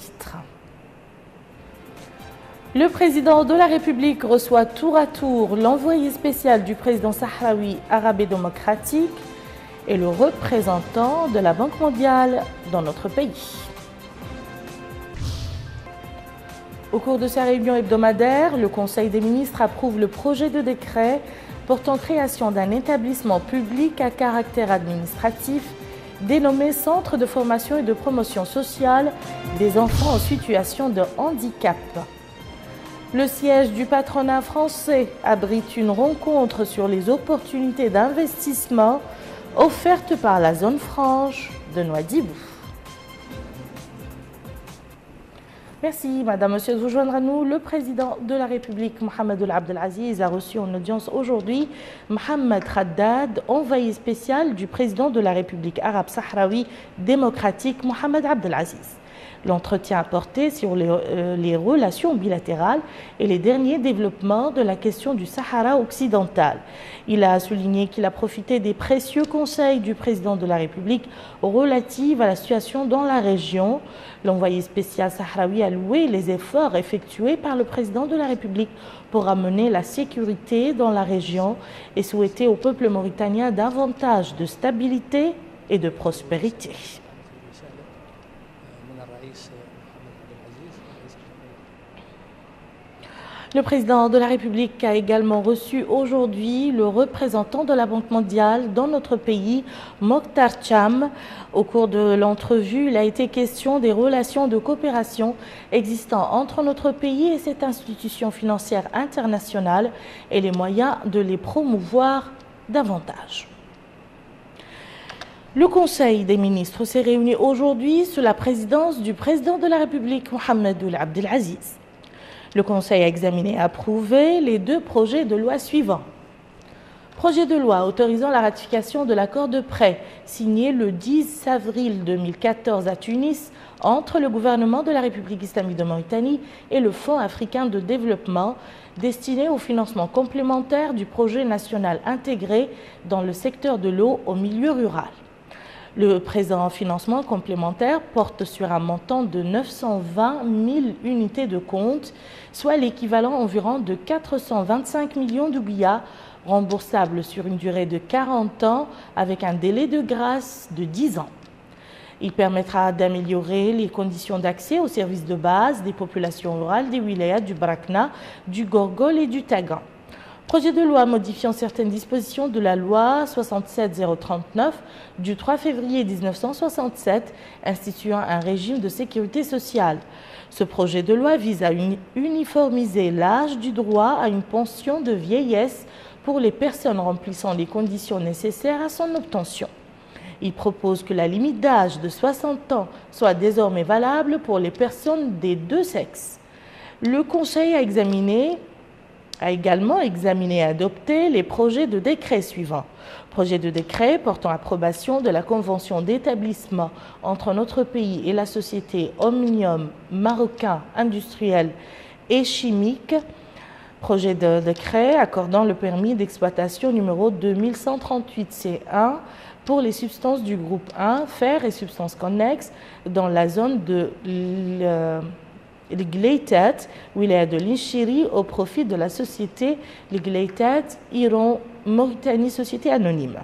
titres. Le président de la République reçoit tour à tour l'envoyé spécial du président sahraoui arabe et démocratique et le représentant de la Banque mondiale dans notre pays. Au cours de sa réunion hebdomadaire, le Conseil des ministres approuve le projet de décret portant création d'un établissement public à caractère administratif dénommé Centre de formation et de promotion sociale des enfants en situation de handicap. Le siège du patronat français abrite une rencontre sur les opportunités d'investissement offertes par la zone franche de Nouadhibou. Merci, Madame, Monsieur, de vous joindre à nous. Le président de la République, Mohamed Ould Abdel Aziz, a reçu en audience aujourd'hui Mohamed Khaddad, envoyé spécial du président de la République arabe sahraoui démocratique, Mohamed Abdel Aziz. L'entretien a porté sur les relations bilatérales et les derniers développements de la question du Sahara occidental. Il a souligné qu'il a profité des précieux conseils du président de la République relatifs à la situation dans la région. L'envoyé spécial sahraoui a loué les efforts effectués par le président de la République pour amener la sécurité dans la région et souhaité au peuple mauritanien davantage de stabilité et de prospérité. Le président de la République a également reçu aujourd'hui le représentant de la Banque mondiale dans notre pays, Mokhtar Cham. Au cours de l'entrevue, il a été question des relations de coopération existant entre notre pays et cette institution financière internationale et les moyens de les promouvoir davantage. Le Conseil des ministres s'est réuni aujourd'hui sous la présidence du président de la République, Mohamed Ould Abdel Aziz. Le Conseil a examiné et approuvé les deux projets de loi suivants. Projet de loi autorisant la ratification de l'accord de prêt signé le 10 avril 2014 à Tunis entre le gouvernement de la République islamique de Mauritanie et le Fonds africain de développement destiné au financement complémentaire du projet national intégré dans le secteur de l'eau au milieu rural. Le présent financement complémentaire porte sur un montant de 920 000 unités de compte, soit l'équivalent environ de 425 millions d'oublias, remboursables sur une durée de 40 ans avec un délai de grâce de 10 ans. Il permettra d'améliorer les conditions d'accès aux services de base des populations rurales des wilayas du Brakna, du Gorgol et du Tagan. Projet de loi modifiant certaines dispositions de la loi 67039 du 3 février 1967 instituant un régime de sécurité sociale. Ce projet de loi vise à uniformiser l'âge du droit à une pension de vieillesse pour les personnes remplissant les conditions nécessaires à son obtention. Il propose que la limite d'âge de 60 ans soit désormais valable pour les personnes des deux sexes. Le Conseil a également examiné et adopté les projets de décret suivants. Projet de décret portant approbation de la convention d'établissement entre notre pays et la société Omnium Marocain Industriel et Chimique. Projet de décret accordant le permis d'exploitation numéro 2138C1 pour les substances du groupe 1, fer et substances connexes dans la zone de Gleitat, wilaya de l'Inchiri, au profit de la société Gleitat Iran Mauritanie Société Anonyme.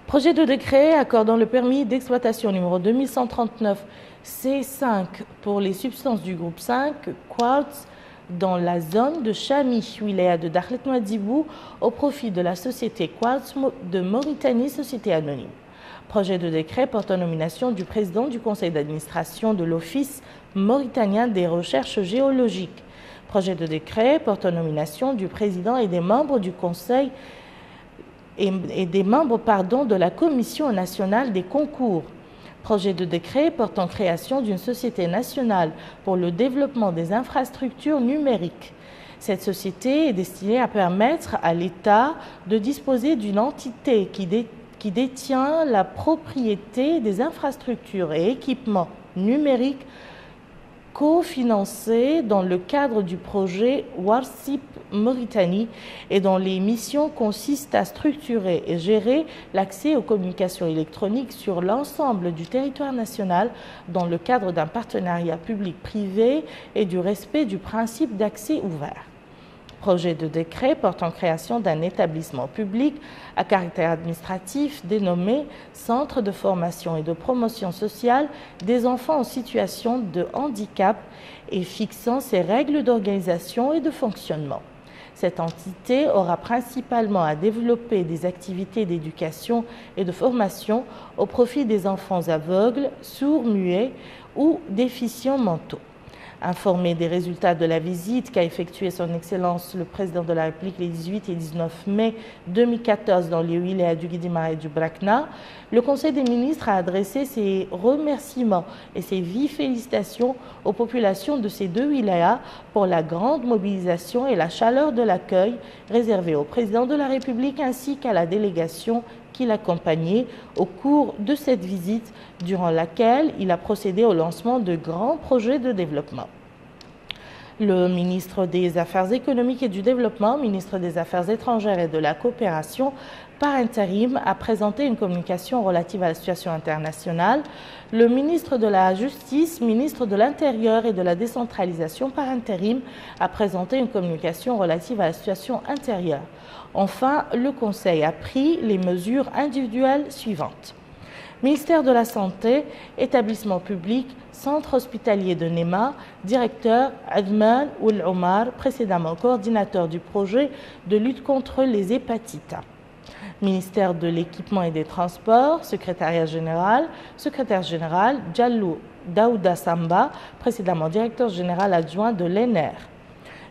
Projet de décret accordant le permis d'exploitation numéro 2139 C5 pour les substances du groupe 5 Quartz dans la zone de Chami, wilaya de Dakhlet Nouadhibou, au profit de la société Quartz de Mauritanie Société Anonyme. Projet de décret portant nomination du président du conseil d'administration de l'Office mauritanien des recherches géologiques. Projet de décret portant nomination du président et des membres du conseil et des membres de la Commission nationale des concours. Projet de décret portant création d'une société nationale pour le développement des infrastructures numériques. Cette société est destinée à permettre à l'État de disposer d'une entité qui détient la propriété des infrastructures et équipements numériques cofinancé dans le cadre du projet WARCIP Mauritanie et dont les missions consistent à structurer et gérer l'accès aux communications électroniques sur l'ensemble du territoire national dans le cadre d'un partenariat public-privé et du respect du principe d'accès ouvert. Projet de décret portant création d'un établissement public à caractère administratif dénommé Centre de formation et de promotion sociale des enfants en situation de handicap et fixant ses règles d'organisation et de fonctionnement. Cette entité aura principalement à développer des activités d'éducation et de formation au profit des enfants aveugles, sourds, muets ou déficients mentaux. Informé des résultats de la visite qu'a effectuée son Excellence le Président de la République les 18 et 19 mai 2014 dans les wilayas du Guidimar et du Brakna, le Conseil des ministres a adressé ses remerciements et ses vives félicitations aux populations de ces deux wilayas pour la grande mobilisation et la chaleur de l'accueil réservé au Président de la République ainsi qu'à la délégation qui l'accompagnait au cours de cette visite, durant laquelle il a procédé au lancement de grands projets de développement. Le ministre des Affaires économiques et du Développement, ministre des Affaires étrangères et de la coopération, par intérim, a présenté une communication relative à la situation internationale. Le ministre de la Justice, ministre de l'Intérieur et de la décentralisation par intérim, a présenté une communication relative à la situation intérieure. Enfin, le Conseil a pris les mesures individuelles suivantes. Ministère de la Santé, établissement public, centre hospitalier de Nema, directeur Adman Oul Omar, précédemment coordinateur du projet de lutte contre les hépatites. Ministère de l'Équipement et des Transports, secrétaire général Diallo Daouda Samba, précédemment directeur général adjoint de l'ENER.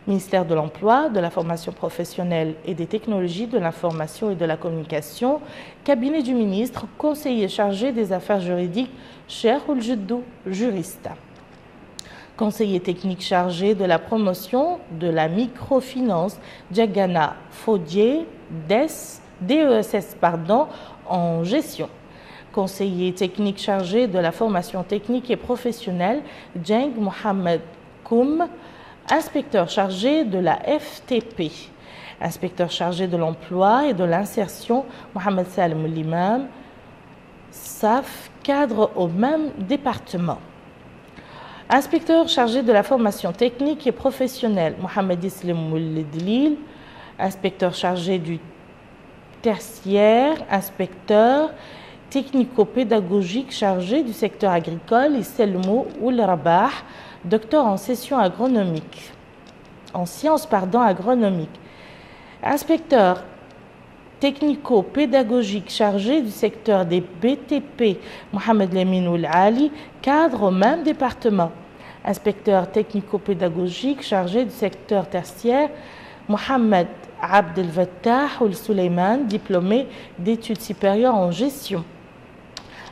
Ministère de l'Emploi, de la formation professionnelle et des technologies de l'information et de la communication, cabinet du ministre, conseiller chargé des affaires juridiques, Cheikh Ould-Jeddou, juriste. Conseiller technique chargé de la promotion de la microfinance, Djagana Fodier, DES en gestion. Conseiller technique chargé de la formation technique et professionnelle, Djeng Mohamed Koum, inspecteur chargé de la FTP, inspecteur chargé de l'emploi et de l'insertion, Mohamed Salem Limam, SAF, cadre au même département. Inspecteur chargé de la formation technique et professionnelle, Mohamed Islam Mouledlil, inspecteur chargé du tertiaire, inspecteur technico-pédagogique chargé du secteur agricole, Selmo Oul Rabah, docteur en sciences agronomiques. Inspecteur technico-pédagogique chargé du secteur des BTP, Mohamed Lamine Oul Ali, cadre au même département. Inspecteur technico-pédagogique chargé du secteur tertiaire, Mohamed Abdel Fattah Oul Suleiman, diplômé d'études supérieures en gestion.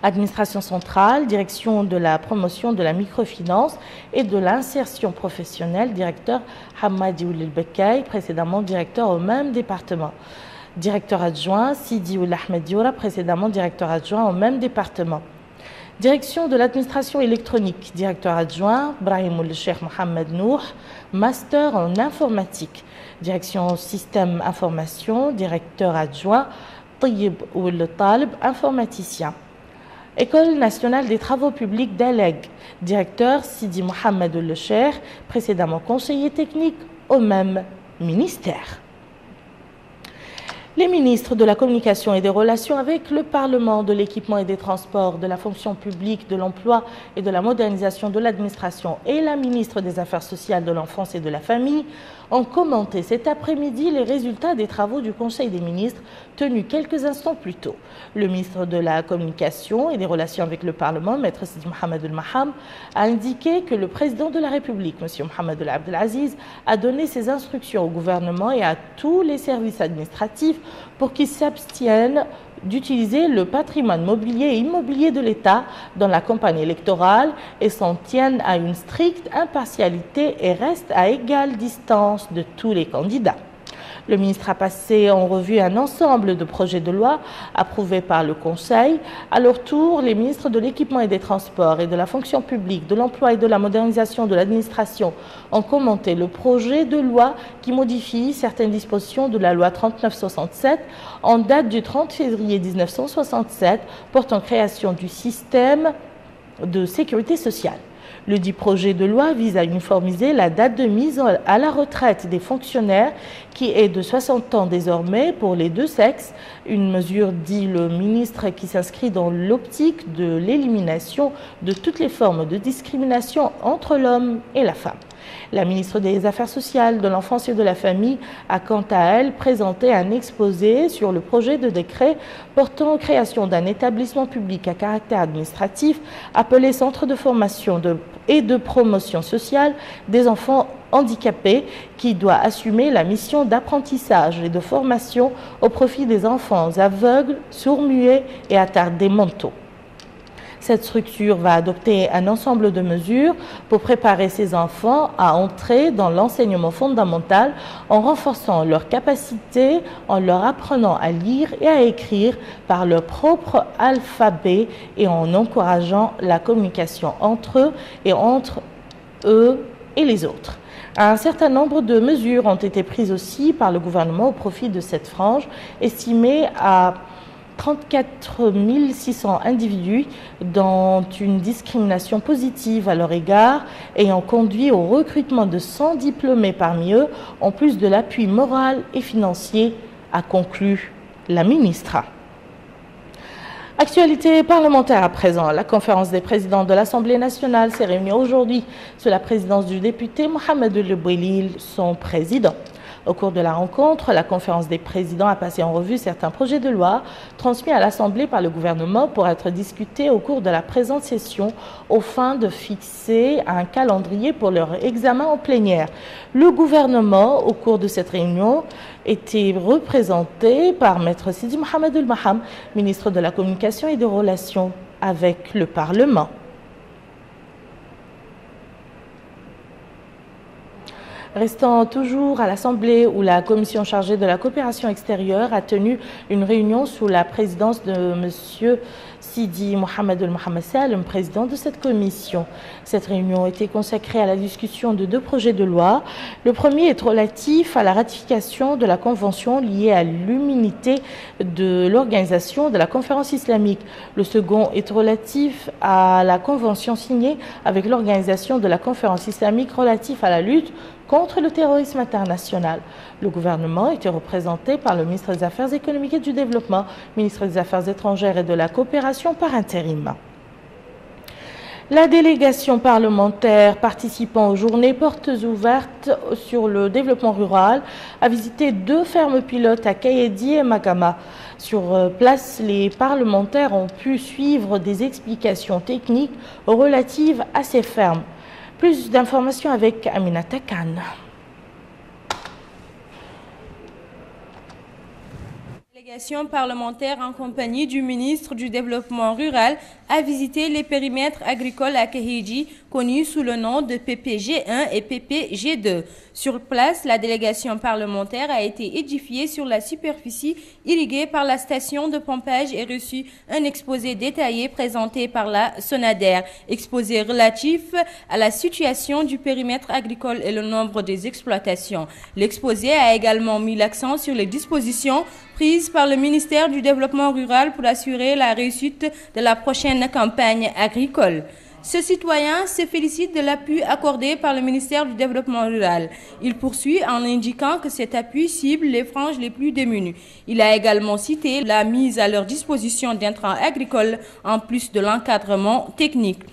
Administration centrale, direction de la promotion de la microfinance et de l'insertion professionnelle, directeur Hamadi Ould El-Bekkaï, précédemment directeur au même département. Directeur adjoint Sidi Ould Ahmed Dioura, précédemment directeur adjoint au même département. Direction de l'administration électronique, directeur adjoint Brahim Ould Cheikh Mohamed Nour, master en informatique. Direction système information, directeur adjoint Tayyib Ould Talib, informaticien. École nationale des travaux publics d'Aleg, directeur Sidi Mohamed Ould Cheikh, précédemment conseiller technique au même ministère. Les ministres de la Communication et des Relations avec le Parlement, de l'Équipement et des Transports, de la Fonction publique, de l'Emploi et de la Modernisation de l'Administration et la ministre des Affaires sociales, de l'Enfance et de la Famille ont commenté cet après-midi les résultats des travaux du Conseil des ministres tenus quelques instants plus tôt. Le ministre de la Communication et des Relations avec le Parlement, Maître Sidi Mohamed El Maham, a indiqué que le président de la République, M. Mohamed Abdel Aziz, a donné ses instructions au gouvernement et à tous les services administratifs pour qu'ils s'abstiennent d'utiliser le patrimoine mobilier et immobilier de l'État dans la campagne électorale et s'en tiennent à une stricte impartialité et restent à égale distance de tous les candidats. Le ministre a passé en revue un ensemble de projets de loi approuvés par le Conseil. À leur tour, les ministres de l'Équipement et des Transports et de la Fonction publique, de l'Emploi et de la Modernisation de l'administration ont commenté le projet de loi qui modifie certaines dispositions de la loi 3967 en date du 30 février 1967 portant création du système de sécurité sociale. Le dit projet de loi vise à uniformiser la date de mise à la retraite des fonctionnaires qui est de 60 ans désormais pour les deux sexes, une mesure, dit le ministre, qui s'inscrit dans l'optique de l'élimination de toutes les formes de discrimination entre l'homme et la femme. La ministre des Affaires sociales, de l'Enfance et de la Famille a quant à elle présenté un exposé sur le projet de décret portant création d'un établissement public à caractère administratif appelé Centre de formation et de promotion sociale des enfants handicapés qui doit assumer la mission d'apprentissage et de formation au profit des enfants aveugles, sourds-muets et attardés mentaux. Cette structure va adopter un ensemble de mesures pour préparer ces enfants à entrer dans l'enseignement fondamental en renforçant leurs capacités, en leur apprenant à lire et à écrire par leur propre alphabet et en encourageant la communication entre eux et entre eux et les autres. Un certain nombre de mesures ont été prises aussi par le gouvernement au profit de cette frange, estimée à 34 600 individus dont une discrimination positive à leur égard ayant conduit au recrutement de 100 diplômés parmi eux, en plus de l'appui moral et financier, a conclu la ministre. Actualité parlementaire à présent. La conférence des présidents de l'Assemblée nationale s'est réunie aujourd'hui sous la présidence du député Mohamed El Bouelil, son président. Au cours de la rencontre, la conférence des présidents a passé en revue certains projets de loi transmis à l'Assemblée par le gouvernement pour être discutés au cours de la présente session aux fins de fixer un calendrier pour leur examen en plénière. Le gouvernement, au cours de cette réunion, était représenté par Maître Sidi Mohamed El Maham, ministre de la Communication et des Relations avec le Parlement. Restant toujours à l'Assemblée où la commission chargée de la coopération extérieure a tenu une réunion sous la présidence de M. Sidi Mohamed El Mohamed Salem, président de cette commission. Cette réunion était consacrée à la discussion de deux projets de loi. Le premier est relatif à la ratification de la convention liée à l'immunité de l'organisation de la conférence islamique. Le second est relatif à la convention signée avec l'organisation de la conférence islamique relative à la lutte contre le terrorisme international. Le gouvernement était représenté par le ministre des Affaires économiques et du Développement, ministre des Affaires étrangères et de la coopération par intérim. La délégation parlementaire participant aux journées portes ouvertes sur le développement rural a visité deux fermes pilotes à Kayedi et Magama. Sur place, les parlementaires ont pu suivre des explications techniques relatives à ces fermes. Plus d'informations avec Aminata Khan. La délégation parlementaire en compagnie du ministre du Développement rural a visité les périmètres agricoles à Kayedi, connus sous le nom de PPG1 et PPG2. Sur place, la délégation parlementaire a été édifiée sur la superficie irriguée par la station de pompage et reçu un exposé détaillé présenté par la SONADER, exposé relatif à la situation du périmètre agricole et le nombre des exploitations. L'exposé a également mis l'accent sur les dispositions prises par le ministère du Développement rural pour assurer la réussite de la prochaine campagne agricole. Ce citoyen se félicite de l'appui accordé par le ministère du Développement rural. Il poursuit en indiquant que cet appui cible les franges les plus démunies. Il a également cité la mise à leur disposition d'intrants agricoles en plus de l'encadrement technique.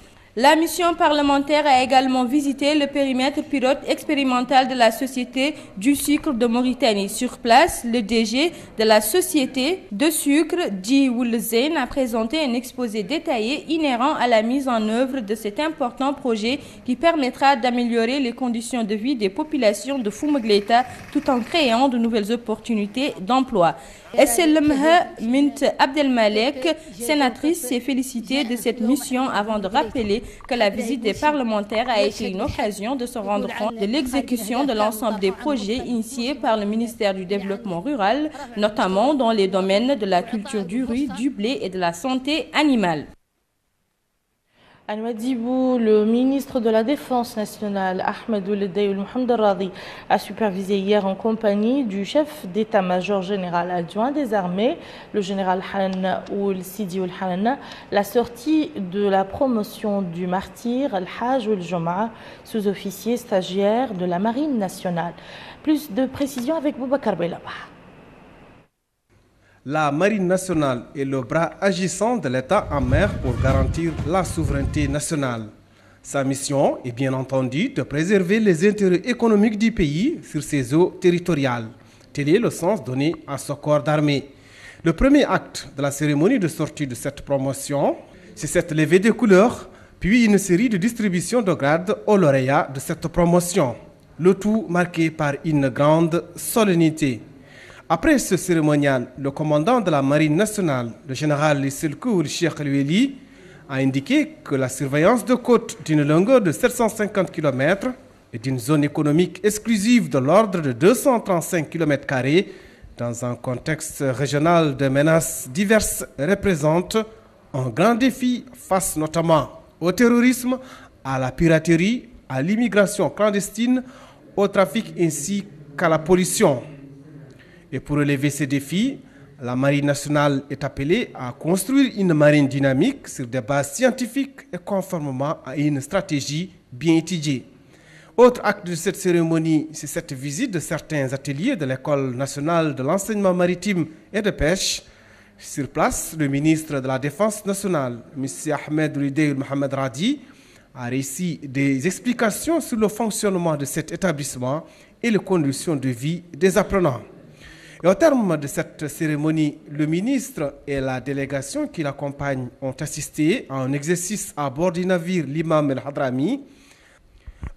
La mission parlementaire a également visité le périmètre pilote expérimental de la Société du sucre de Mauritanie. Sur place, le DG de la Société de sucre, Di Woulzen, a présenté un exposé détaillé inhérent à la mise en œuvre de cet important projet qui permettra d'améliorer les conditions de vie des populations de Foumagleta tout en créant de nouvelles opportunités d'emploi. SLMH Mint Abdelmalek, sénatrice, s'est félicitée de cette mission avant de rappeler que la visite des parlementaires a été une occasion de se rendre compte de l'exécution de l'ensemble des projets initiés par le ministère du Développement rural, notamment dans les domaines de la culture du riz, du blé et de la santé animale. À Nouadhibou, le ministre de la Défense nationale, Ahmed Ould Mohamed Radi, a supervisé hier en compagnie du chef d'état-major général adjoint des armées, le général Han Ould Sidi Ould Han, la sortie de la promotion du martyr Al-Hajj Ould Jom'a, sous-officier stagiaire de la Marine nationale. Plus de précisions avec Boubacar Belabah. La Marine nationale est le bras agissant de l'État en mer pour garantir la souveraineté nationale. Sa mission est bien entendu de préserver les intérêts économiques du pays sur ses eaux territoriales. Tel est le sens donné à ce corps d'armée. Le premier acte de la cérémonie de sortie de cette promotion, c'est cette levée des couleurs, puis une série de distributions de grades aux lauréats de cette promotion. Le tout marqué par une grande solennité. Après ce cérémonial, le commandant de la Marine nationale, le général Lisselkou Cheikh Loueli, a indiqué que la surveillance de côtes d'une longueur de 750 km et d'une zone économique exclusive de l'ordre de 235 km² dans un contexte régional de menaces diverses représente un grand défi face notamment au terrorisme, à la piraterie, à l'immigration clandestine, au trafic ainsi qu'à la pollution. Et pour relever ces défis, la Marine nationale est appelée à construire une marine dynamique sur des bases scientifiques et conformément à une stratégie bien étudiée. Autre acte de cette cérémonie, c'est cette visite de certains ateliers de l'École nationale de l'enseignement maritime et de pêche. Sur place, le ministre de la Défense nationale, M. Ahmed Ould Mohamed Radi, a réussi des explications sur le fonctionnement de cet établissement et les conditions de vie des apprenants. Et au terme de cette cérémonie, le ministre et la délégation qui l'accompagne ont assisté à un exercice à bord du navire l'Imam El Hadrami,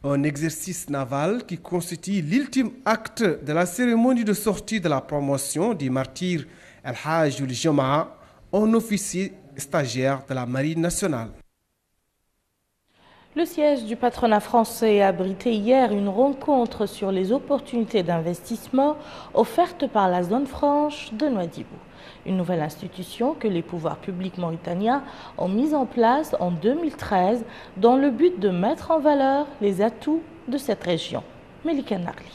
un exercice naval qui constitue l'ultime acte de la cérémonie de sortie de la promotion du martyr Al-Hajj Ould Jom'a, un officier stagiaire de la Marine nationale. Le siège du patronat français a abrité hier une rencontre sur les opportunités d'investissement offertes par la zone franche de Nouadhibou. Une nouvelle institution que les pouvoirs publics mauritaniens ont mise en place en 2013 dans le but de mettre en valeur les atouts de cette région. Melika Narli.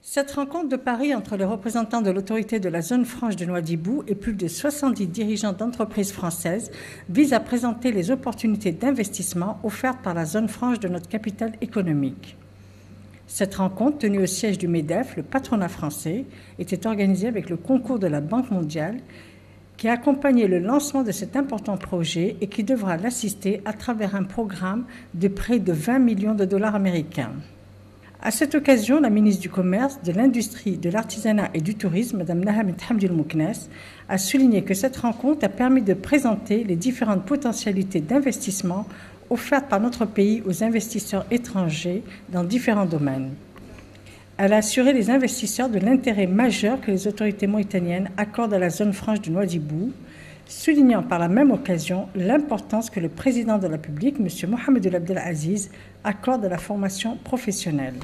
Cette rencontre de Paris entre les représentants de l'autorité de la zone franche de Nouadhibou et plus de 70 dirigeants d'entreprises françaises vise à présenter les opportunités d'investissement offertes par la zone franche de notre capitale économique. Cette rencontre, tenue au siège du MEDEF, le patronat français, était organisée avec le concours de la Banque mondiale qui a accompagné le lancement de cet important projet et qui devra l'assister à travers un programme de près de 20 millions de dollars américains. À cette occasion, la ministre du Commerce, de l'Industrie, de l'Artisanat et du Tourisme, Mme Nahamet Hamdi Mouknes, a souligné que cette rencontre a permis de présenter les différentes potentialités d'investissement offertes par notre pays aux investisseurs étrangers dans différents domaines. Elle a assuré les investisseurs de l'intérêt majeur que les autorités mauritaniennes accordent à la zone franche de Nouadhibou, soulignant par la même occasion l'importance que le président de la République, M. Mohamed Ould Abdelaziz, accorde à la formation professionnelle.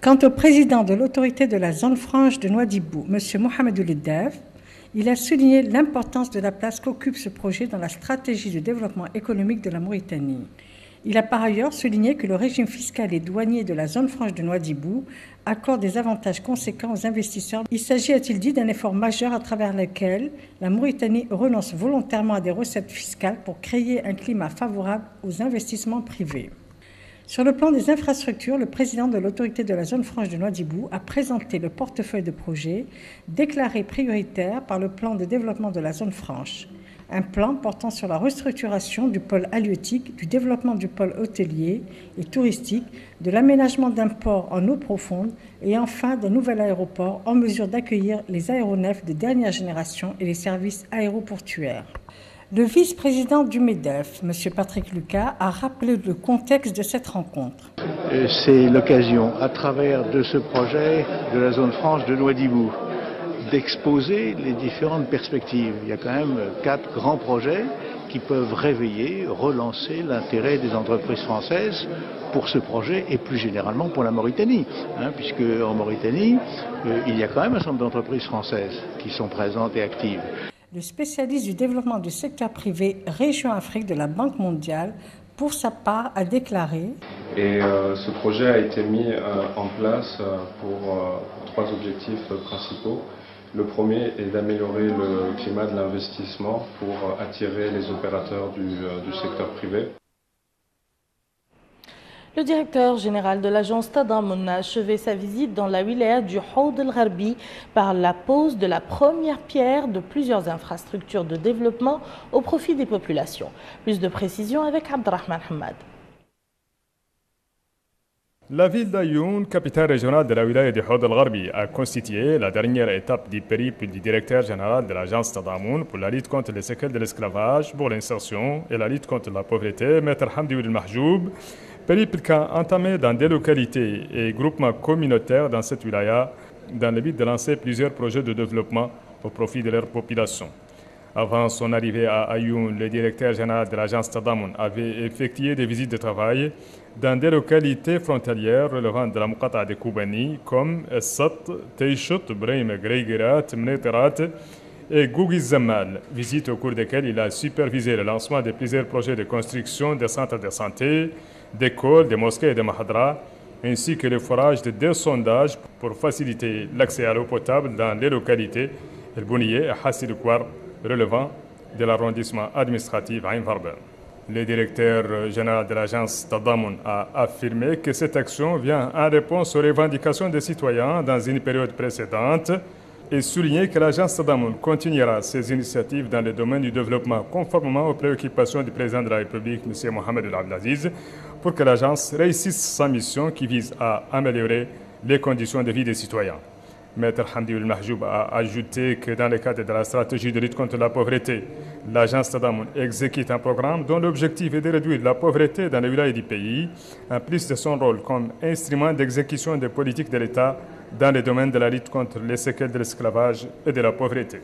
Quant au président de l'autorité de la zone franche de Nouadhibou, M. Mohamed Ould Dev, il a souligné l'importance de la place qu'occupe ce projet dans la stratégie de développement économique de la Mauritanie. Il a par ailleurs souligné que le régime fiscal et douanier de la zone franche de Nouadhibou accorde des avantages conséquents aux investisseurs. Il s'agit, a-t-il dit, d'un effort majeur à travers lequel la Mauritanie renonce volontairement à des recettes fiscales pour créer un climat favorable aux investissements privés. Sur le plan des infrastructures, le président de l'autorité de la zone franche de Nouadhibou a présenté le portefeuille de projets déclaré prioritaire par le plan de développement de la zone franche. Un plan portant sur la restructuration du pôle halieutique, du développement du pôle hôtelier et touristique, de l'aménagement d'un port en eau profonde et enfin d'un nouvel aéroport en mesure d'accueillir les aéronefs de dernière génération et les services aéroportuaires. Le vice-président du MEDEF, M. Patrick Lucas, a rappelé le contexte de cette rencontre. C'est l'occasion, à travers de ce projet de la zone franche de Nouadhibou, d'exposer les différentes perspectives. Il y a quand même 4 grands projets qui peuvent réveiller, relancer l'intérêt des entreprises françaises pour ce projet et plus généralement pour la Mauritanie, puisque en Mauritanie, il y a quand même un certain nombre d'entreprises françaises qui sont présentes et actives. Le spécialiste du développement du secteur privé Région Afrique de la Banque mondiale, pour sa part, a déclaré: Et ce projet a été mis en place pour 3 objectifs principaux. Le premier est d'améliorer le climat de l'investissement pour attirer les opérateurs du secteur privé. Le directeur général de l'agence Tadamun a achevé sa visite dans la wilaya du Houd el-Gharbi par la pose de la première pierre de plusieurs infrastructures de développement au profit des populations. Plus de précisions avec Abdrahman Hamad. La ville d'Ayoun, capitale régionale de la wilaya du Houd el-Gharbi, a constitué la dernière étape du périple du directeur général de l'agence Tadamun pour la lutte contre les séquelles de l'esclavage, pour l'insertion et la lutte contre la pauvreté, Maître Hamdi Ould Mahjoub. Périple qu'a entamé dans des localités et groupements communautaires dans cette wilaya, dans le but de lancer plusieurs projets de développement au profit de leur population. Avant son arrivée à Ayoun, le directeur général de l'agence Tadamun avait effectué des visites de travail dans des localités frontalières relevant de la Muqata de Koubani comme Essat, Teishut, Brahim, Greigerat, Mneterat et Gougi Zamal, visites au cours desquelles il a supervisé le lancement de plusieurs projets de construction de centres de santé, d'écoles, de mosquées et de mahadras, ainsi que le forage de 2 sondages pour faciliter l'accès à l'eau potable dans les localités El Bouniye et Hassid Kouar, relevant de l'arrondissement administratif Ain Varben. Le directeur général de l'agence Tadamun a affirmé que cette action vient en réponse aux revendications des citoyens dans une période précédente et souligné que l'agence Tadamun continuera ses initiatives dans le domaine du développement conformément aux préoccupations du président de la République, M. Mohamed Ould Abdelaziz, pour que l'agence réussisse sa mission qui vise à améliorer les conditions de vie des citoyens. Maître Hamdi Ould Mahjoub a ajouté que dans le cadre de la stratégie de lutte contre la pauvreté, l'agence Tadamun exécute un programme dont l'objectif est de réduire la pauvreté dans les wilayas du pays, en plus de son rôle comme instrument d'exécution des politiques de l'État dans le domaine de la lutte contre les séquelles de l'esclavage et de la pauvreté.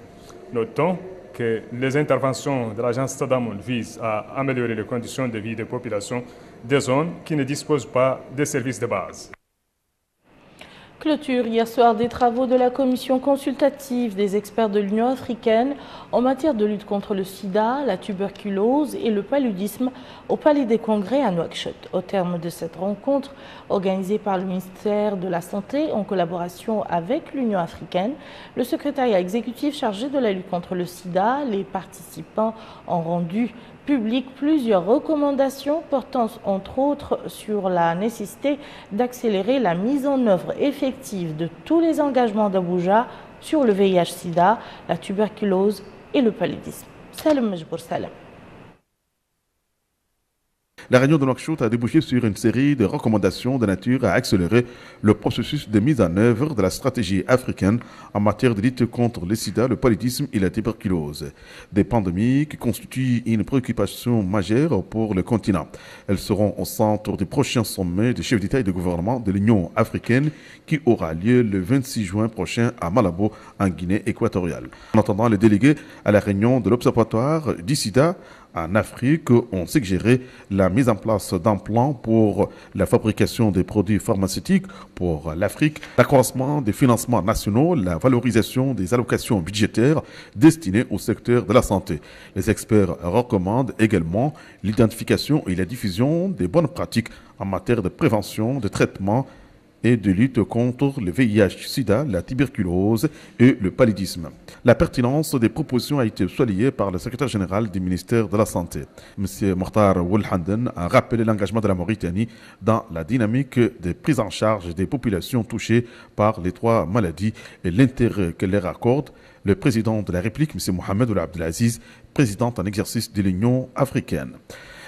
Notons que les interventions de l'agence Tadamun visent à améliorer les conditions de vie des populations des zones qui ne disposent pas de services de base. Clôture hier soir des travaux de la commission consultative des experts de l'Union africaine en matière de lutte contre le sida, la tuberculose et le paludisme au Palais des Congrès à Nouakchott. Au terme de cette rencontre organisée par le ministère de la Santé en collaboration avec l'Union africaine, le secrétariat exécutif chargé de la lutte contre le sida, les participants ont rendu public plusieurs recommandations portant entre autres sur la nécessité d'accélérer la mise en œuvre effective de tous les engagements d'Abuja sur le VIH-Sida, la tuberculose et le paludisme. Salam Majbour Salam. La réunion de Nouakchott a débouché sur une série de recommandations de nature à accélérer le processus de mise en œuvre de la stratégie africaine en matière de lutte contre le sida, le paludisme et la tuberculose. Des pandémies qui constituent une préoccupation majeure pour le continent. Elles seront au centre du prochain sommet des chefs d'État et de gouvernement de l'Union africaine qui aura lieu le 26 juin prochain à Malabo, en Guinée équatoriale. En attendant, les délégués à la réunion de l'Observatoire du sida en Afrique ont suggéré la mise en place d'un plan pour la fabrication des produits pharmaceutiques pour l'Afrique, l'accroissement des financements nationaux, la valorisation des allocations budgétaires destinées au secteur de la santé. Les experts recommandent également l'identification et la diffusion des bonnes pratiques en matière de prévention, de traitement et de lutte contre le VIH-Sida, la tuberculose et le paludisme. La pertinence des propositions a été soulignée par le secrétaire général du ministère de la Santé. M. Mokhtar Ould Hamdan a rappelé l'engagement de la Mauritanie dans la dynamique de prise en charge des populations touchées par les 3 maladies et l'intérêt que leur accorde le président de la République, M. Mohamed Ould Abdelaziz, président en exercice de l'Union africaine.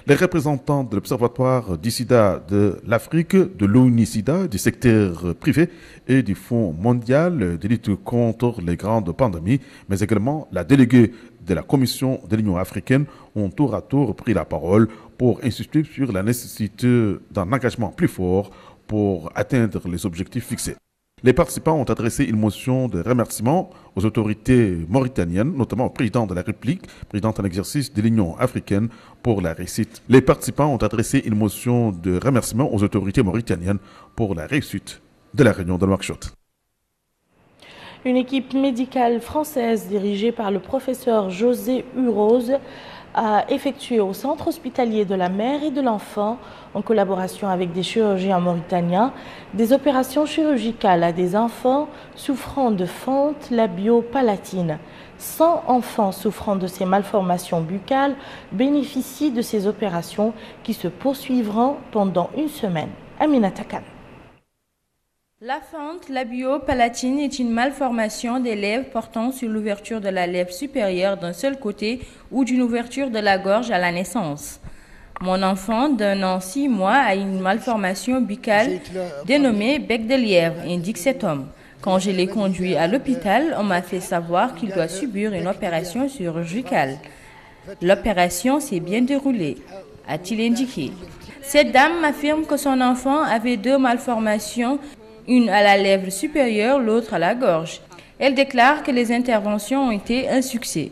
Les représentants de l'Observatoire du sida de l'Afrique, de l'ONU-SIDA, du secteur privé et du Fonds mondial de lutte contre les grandes pandémies, mais également la déléguée de la Commission de l'Union africaine ont tour à tour pris la parole pour insister sur la nécessité d'un engagement plus fort pour atteindre les objectifs fixés. Les participants ont adressé une motion de remerciement aux autorités mauritaniennes, notamment au président de la République, président en exercice de l'Union africaine, pour la réussite. Les participants ont adressé une motion de remerciement aux autorités mauritaniennes pour la réussite de la réunion de Nouakchott. Une équipe médicale française dirigée par le professeur José Urose a effectué au centre hospitalier de la mère et de l'enfant, en collaboration avec des chirurgiens mauritaniens, des opérations chirurgicales à des enfants souffrant de fente labio-palatine. 100 enfants souffrant de ces malformations buccales bénéficient de ces opérations qui se poursuivront pendant une semaine. Amina Takan. La fente labio-palatine est une malformation des lèvres portant sur l'ouverture de la lèvre supérieure d'un seul côté ou d'une ouverture de la gorge à la naissance. Mon enfant d'1 an 6 mois a une malformation buccale dénommée bec de lièvre, indique cet homme. Quand je l'ai conduit à l'hôpital, on m'a fait savoir qu'il doit subir une opération chirurgicale. L'opération s'est bien déroulée, a-t-il indiqué. Cette dame m'affirme que son enfant avait 2 malformations, une à la lèvre supérieure, l'autre à la gorge. Elle déclare que les interventions ont été un succès.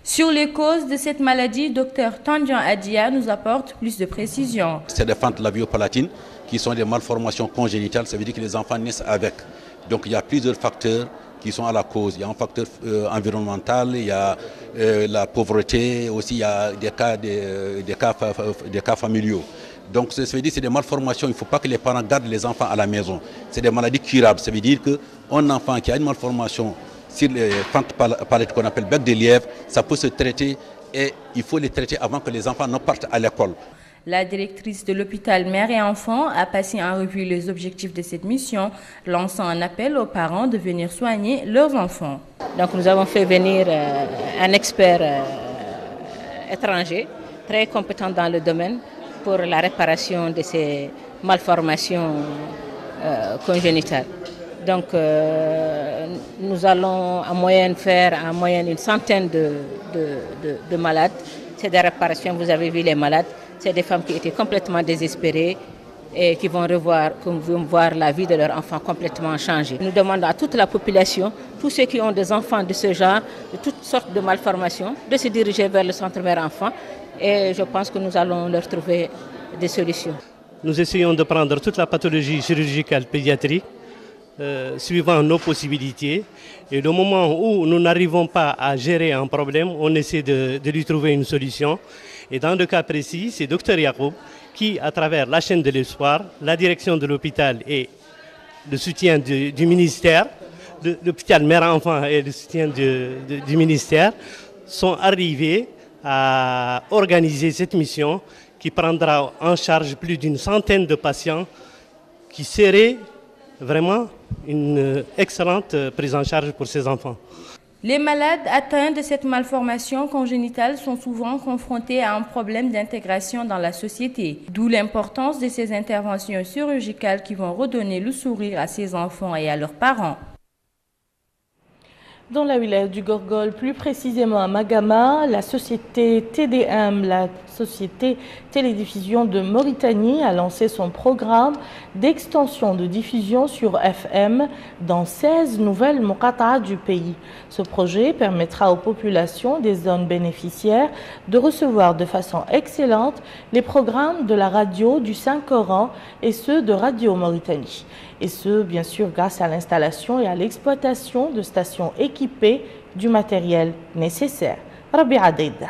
Sur les causes de cette maladie, Dr Tanjan Adia nous apporte plus de précisions. C'est des fentes labio-palatines qui sont des malformations congénitales, ça veut dire que les enfants naissent avec. Donc il y a plusieurs facteurs qui sont à la cause. Il y a un facteur environnemental, il y a la pauvreté, aussi il y a des cas familiaux. Donc ça veut dire que c'est des malformations, il ne faut pas que les parents gardent les enfants à la maison. C'est des maladies curables, ça veut dire qu'un enfant qui a une malformation sur les fentes palatines qu'on appelle bec de lièvre, ça peut se traiter et il faut les traiter avant que les enfants ne partent à l'école. La directrice de l'hôpital Mère et Enfants a passé en revue les objectifs de cette mission, lançant un appel aux parents de venir soigner leurs enfants. Donc nous avons fait venir un expert étranger, très compétent dans le domaine, pour la réparation de ces malformations congénitales. Donc nous allons en moyenne faire une centaine de malades. C'est des réparations, vous avez vu les malades. C'est des femmes qui étaient complètement désespérées et qui vont voir la vie de leurs enfants complètement changer. Nous demandons à toute la population, tous ceux qui ont des enfants de ce genre, de toutes sortes de malformations, de se diriger vers le centre mère-enfant. Et je pense que nous allons leur trouver des solutions. Nous essayons de prendre toute la pathologie chirurgicale pédiatrique, suivant nos possibilités. Et le moment où nous n'arrivons pas à gérer un problème, on essaie de lui trouver une solution. Et dans le cas précis, c'est Dr Yacoub qui, à travers la chaîne de l'espoir, la direction de l'hôpital et le soutien du ministère, de l'hôpital mère-enfant et le soutien du ministère, sont arrivés à organiser cette mission qui prendra en charge plus d'une centaine de patients qui serait vraiment une excellente prise en charge pour ces enfants. Les malades atteints de cette malformation congénitale sont souvent confrontés à un problème d'intégration dans la société, d'où l'importance de ces interventions chirurgicales qui vont redonner le sourire à ces enfants et à leurs parents. Dans la wilaya du Gorgol, plus précisément à Magama, la société TDM, la société télédiffusion de Mauritanie, a lancé son programme d'extension de diffusion sur FM dans 16 nouvelles muqata'a du pays. Ce projet permettra aux populations des zones bénéficiaires de recevoir de façon excellente les programmes de la radio du Saint-Coran et ceux de Radio Mauritanie. Et ce, bien sûr, grâce à l'installation et à l'exploitation de stations équipées du matériel nécessaire. Rabia Deida.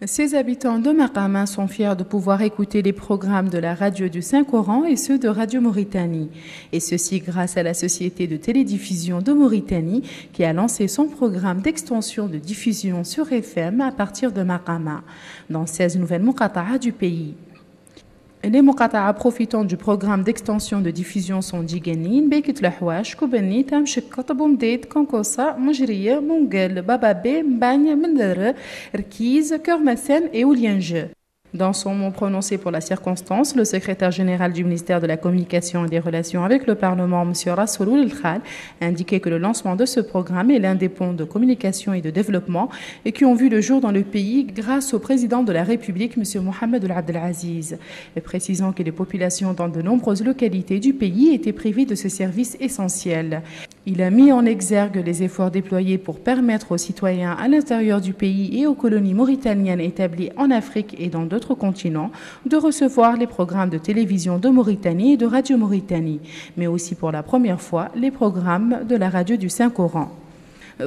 Ces habitants de Makama sont fiers de pouvoir écouter les programmes de la radio du Saint-Coran et ceux de Radio Mauritanie. Et ceci grâce à la société de télédiffusion de Mauritanie qui a lancé son programme d'extension de diffusion sur FM à partir de Makama, dans 16 nouvelles muqata'a du pays. Les muqata'a profitant du programme d'extension de diffusion sont Djiganin, Bekit Lahwash, Koubani, Tamshikot, Boumdeit, Kankosa, Mojriya, Mungel, Bababé, Mbagne, Mendere, Rkiz, Kermassen et Oulienje. Dans son mot prononcé pour la circonstance, le secrétaire général du ministère de la Communication et des Relations avec le Parlement, M. Rasouloul El-Khal, a indiqué que le lancement de ce programme est l'un des ponts de communication et de développement et qui ont vu le jour dans le pays grâce au président de la République, M. Mohamed Abdelaziz, précisant que les populations dans de nombreuses localités du pays étaient privées de ce service essentiel. Il a mis en exergue les efforts déployés pour permettre aux citoyens à l'intérieur du pays et aux colonies mauritaniennes établies en Afrique et dans d'autres continents de recevoir les programmes de télévision de Mauritanie et de Radio Mauritanie, mais aussi pour la première fois les programmes de la radio du Saint-Coran.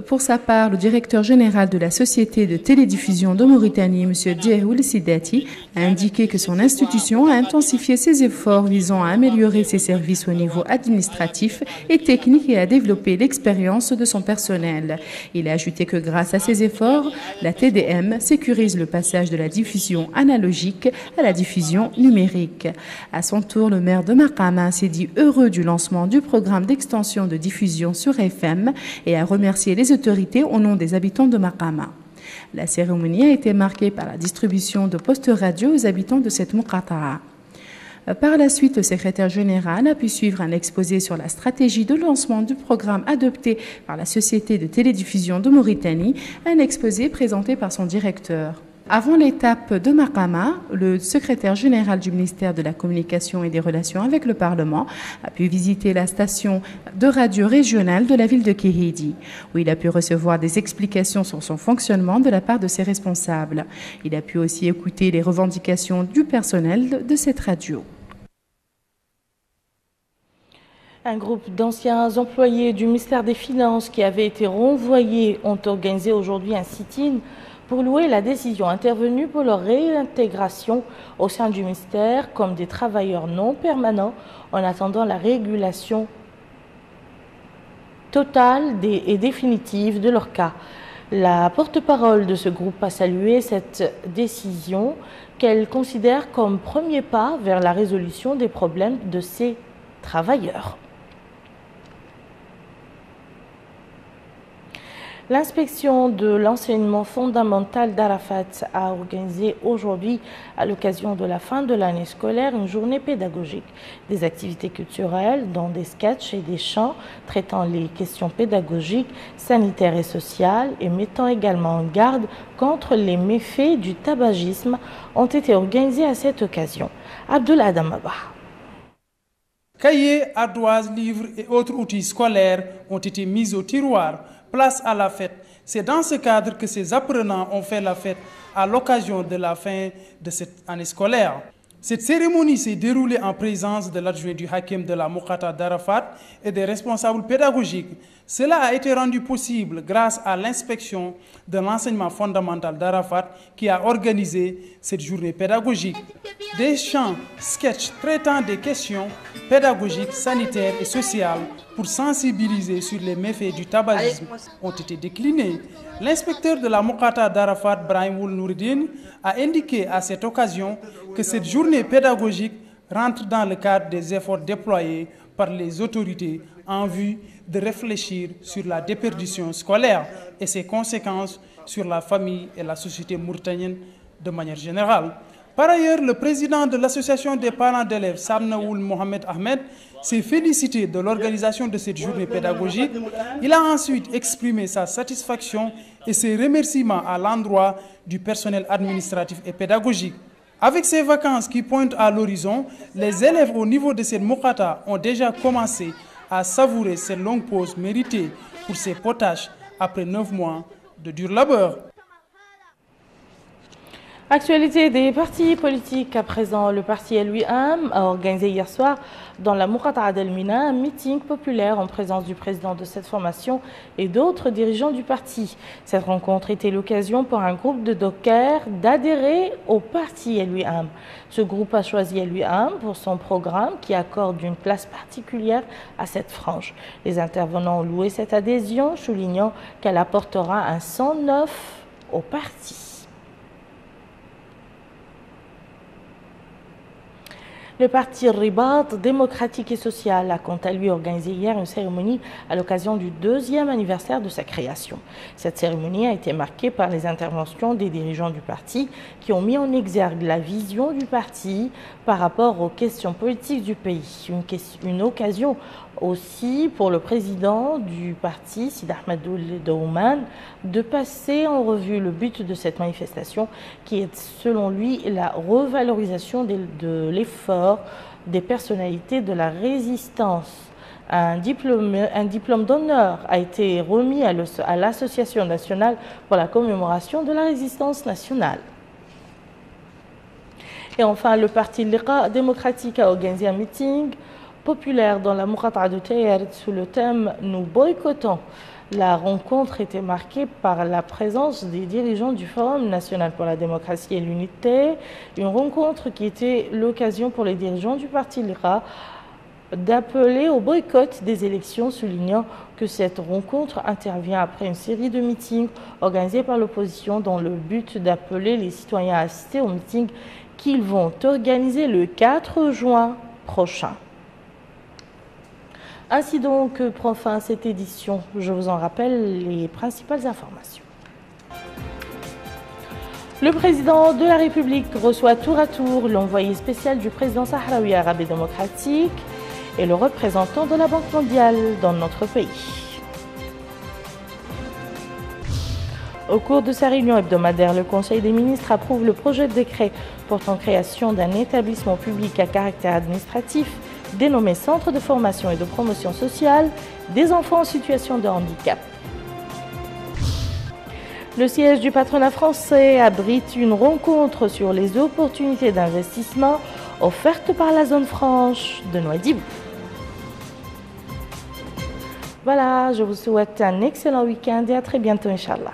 Pour sa part, le directeur général de la Société de télédiffusion de Mauritanie, M. Djehoul Sidati, a indiqué que son institution a intensifié ses efforts visant à améliorer ses services au niveau administratif et technique et à développer l'expérience de son personnel. Il a ajouté que grâce à ces efforts, la TDM sécurise le passage de la diffusion analogique à la diffusion numérique. À son tour, le maire de Makama s'est dit heureux du lancement du programme d'extension de diffusion sur FM et a remercié les autorités au nom des habitants de Makama. La cérémonie a été marquée par la distribution de postes radio aux habitants de cette Muqata'a. Par la suite, le secrétaire général a pu suivre un exposé sur la stratégie de lancement du programme adopté par la Société de télédiffusion de Mauritanie, un exposé présenté par son directeur. Avant l'étape de Makama, le secrétaire général du ministère de la Communication et des Relations avec le Parlement a pu visiter la station de radio régionale de la ville de Kéhédi, où il a pu recevoir des explications sur son fonctionnement de la part de ses responsables. Il a pu aussi écouter les revendications du personnel de cette radio. Un groupe d'anciens employés du ministère des Finances qui avaient été renvoyés ont organisé aujourd'hui un sit-in pour louer la décision intervenue pour leur réintégration au sein du ministère comme des travailleurs non permanents en attendant la régulation totale et définitive de leur cas. La porte-parole de ce groupe a salué cette décision qu'elle considère comme premier pas vers la résolution des problèmes de ces travailleurs. L'inspection de l'enseignement fondamental d'Arafat a organisé aujourd'hui, à l'occasion de la fin de l'année scolaire, une journée pédagogique. Des activités culturelles, dont des sketchs et des chants traitant les questions pédagogiques, sanitaires et sociales et mettant également en garde contre les méfaits du tabagisme ont été organisés à cette occasion. Abdul Adamaba. Cahiers, ardoises, livres et autres outils scolaires ont été mis au tiroir. Place à la fête. C'est dans ce cadre que ces apprenants ont fait la fête à l'occasion de la fin de cette année scolaire. Cette cérémonie s'est déroulée en présence de l'adjoint du Hakim de la Muqata'a d'Arafat et des responsables pédagogiques. Cela a été rendu possible grâce à l'inspection de l'enseignement fondamental d'Arafat qui a organisé cette journée pédagogique. Des chants, sketchs traitant des questions pédagogiques, sanitaires et sociales pour sensibiliser sur les méfaits du tabagisme ont été déclinés. L'inspecteur de la Muqata'a d'Arafat, Brahim Ould Noureddine, a indiqué à cette occasion que cette journée pédagogique rentre dans le cadre des efforts déployés par les autorités en vue de réfléchir sur la déperdition scolaire et ses conséquences sur la famille et la société mauritanienne de manière générale. Par ailleurs, le président de l'association des parents d'élèves, Samnaoul Mohamed Ahmed, s'est félicité de l'organisation de cette journée pédagogique. Il a ensuite exprimé sa satisfaction et ses remerciements à l'endroit du personnel administratif et pédagogique. Avec ces vacances qui pointent à l'horizon, les élèves au niveau de cette Muqata'a ont déjà commencé à savourer cette longue pause méritée pour ces potages après 9 mois de dur labeur. Actualité des partis politiques. À présent, le parti LUIAM a organisé hier soir dans la Muqata'a d'El Mina un meeting populaire en présence du président de cette formation et d'autres dirigeants du parti. Cette rencontre était l'occasion pour un groupe de dockers d'adhérer au parti LUIAM. Ce groupe a choisi LUIAM pour son programme qui accorde une place particulière à cette frange. Les intervenants ont loué cette adhésion, soulignant qu'elle apportera un sang neuf au parti. Le parti Ribat démocratique et social a quant à lui organisé hier une cérémonie à l'occasion du 2e anniversaire de sa création. Cette cérémonie a été marquée par les interventions des dirigeants du parti qui ont mis en exergue la vision du parti par rapport aux questions politiques du pays. Une occasion aussi pour le président du parti, Sid Ahmadoul Daouman, de passer en revue le but de cette manifestation qui est selon lui la revalorisation de l'effort des personnalités de la résistance. Un diplôme d'honneur a été remis à l'Association nationale pour la commémoration de la résistance nationale. Et enfin, le parti Liqa démocratique a organisé un meeting populaire dans la Muqata'a de Tayeret sous le thème « Nous boycottons ». La rencontre était marquée par la présence des dirigeants du Forum national pour la démocratie et l'unité, une rencontre qui était l'occasion pour les dirigeants du parti Liqa d'appeler au boycott des élections, soulignant que cette rencontre intervient après une série de meetings organisés par l'opposition dans le but d'appeler les citoyens à assister au meeting qu'ils vont organiser le 4 juin prochain. Ainsi donc prend fin cette édition. Je vous en rappelle les principales informations. Le président de la République reçoit tour à tour l'envoyé spécial du président sahraoui arabe et démocratique et le représentant de la Banque mondiale dans notre pays. Au cours de sa réunion hebdomadaire, le Conseil des ministres approuve le projet de décret portant création d'un établissement public à caractère administratif dénommé Centre de formation et de promotion sociale des enfants en situation de handicap. Le siège du patronat français abrite une rencontre sur les opportunités d'investissement offertes par la zone franche de Nouadhibou. Voilà, je vous souhaite un excellent week-end et à très bientôt, Inch'Allah.